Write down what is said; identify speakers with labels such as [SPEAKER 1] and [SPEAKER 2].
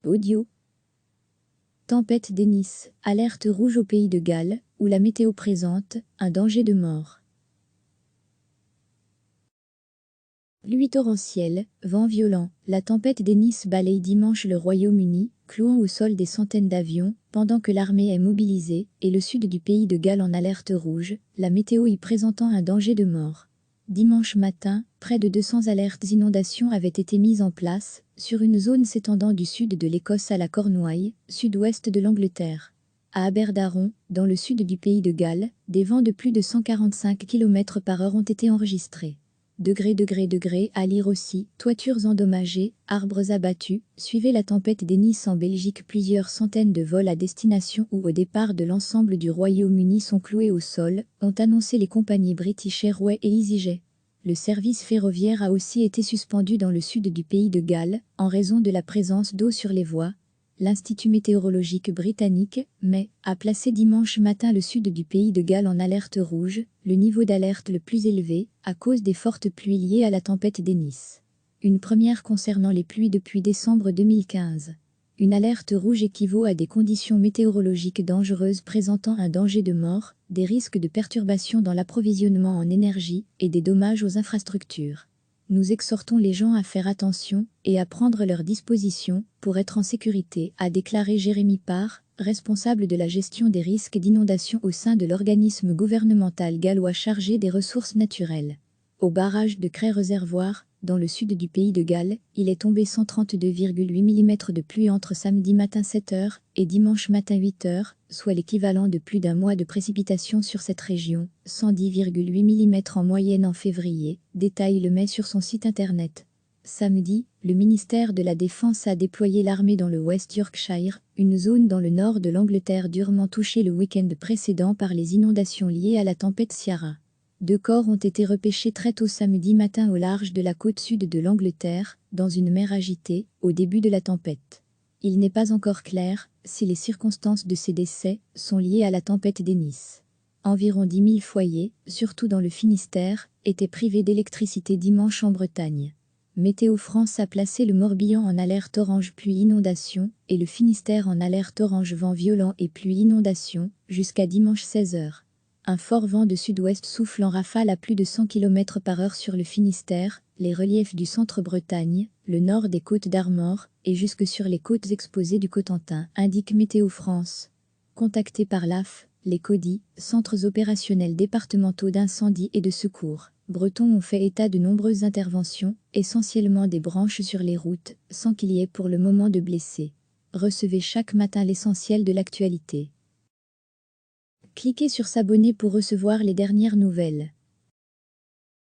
[SPEAKER 1] Audio. Tempête Dennis, alerte rouge au pays de Galles, où la météo présente un danger de mort. Pluie torrentielle, vent violent, la tempête Dennis balaye dimanche le Royaume-Uni, clouant au sol des centaines d'avions, pendant que l'armée est mobilisée, et le sud du pays de Galles en alerte rouge, la météo y présentant un danger de mort. Dimanche matin, près de 200 alertes inondations avaient été mises en place, sur une zone s'étendant du sud de l'Écosse à la Cornouaille, sud-ouest de l'Angleterre. À Aberdaron, dans le sud du pays de Galles, des vents de plus de 145 km/h ont été enregistrés. Degrés à lire aussi, toitures endommagées, arbres abattus, suivez la tempête Dennis en Belgique. Plusieurs centaines de vols à destination ou au départ de l'ensemble du Royaume-Uni sont cloués au sol, ont annoncé les compagnies British Airways et EasyJet. Le service ferroviaire a aussi été suspendu dans le sud du pays de Galles, en raison de la présence d'eau sur les voies. L'Institut météorologique britannique, MET, a placé dimanche matin le sud du pays de Galles en alerte rouge, le niveau d'alerte le plus élevé, à cause des fortes pluies liées à la tempête Dennis. Une première concernant les pluies depuis décembre 2015. Une alerte rouge équivaut à des conditions météorologiques dangereuses présentant un danger de mort, des risques de perturbations dans l'approvisionnement en énergie et des dommages aux infrastructures. Nous exhortons les gens à faire attention et à prendre leurs dispositions pour être en sécurité, a déclaré Jérémy Parr, responsable de la gestion des risques d'inondation au sein de l'organisme gouvernemental gallois chargé des ressources naturelles. Au barrage de Cray Réservoir, dans le sud du pays de Galles, il est tombé 132,8 mm de pluie entre samedi matin 7h et dimanche matin 8h, soit l'équivalent de plus d'un mois de précipitations sur cette région, 110,8 mm en moyenne en février, détaille le MET sur son site internet. Samedi, le ministère de la Défense a déployé l'armée dans le West Yorkshire, une zone dans le nord de l'Angleterre durement touchée le week-end précédent par les inondations liées à la tempête Ciara. 2 corps ont été repêchés très tôt samedi matin au large de la côte sud de l'Angleterre, dans une mer agitée, au début de la tempête. Il n'est pas encore clair si les circonstances de ces décès sont liées à la tempête Dennis. Environ 10 000 foyers, surtout dans le Finistère, étaient privés d'électricité dimanche en Bretagne. Météo France a placé le Morbihan en alerte orange pluie inondation et le Finistère en alerte orange vent violent et pluie inondation jusqu'à dimanche 16h. Un fort vent de sud-ouest souffle en rafale à plus de 100 km/h sur le Finistère, les reliefs du centre-Bretagne, le nord des côtes d'Armor et jusque sur les côtes exposées du Cotentin, indique Météo France. Contacté par l'AF, les CODI, Centres opérationnels départementaux d'incendie et de secours, bretons ont fait état de nombreuses interventions, essentiellement des branches sur les routes, sans qu'il y ait pour le moment de blessés. Recevez chaque matin l'essentiel de l'actualité. Cliquez sur s'abonner pour recevoir les dernières nouvelles.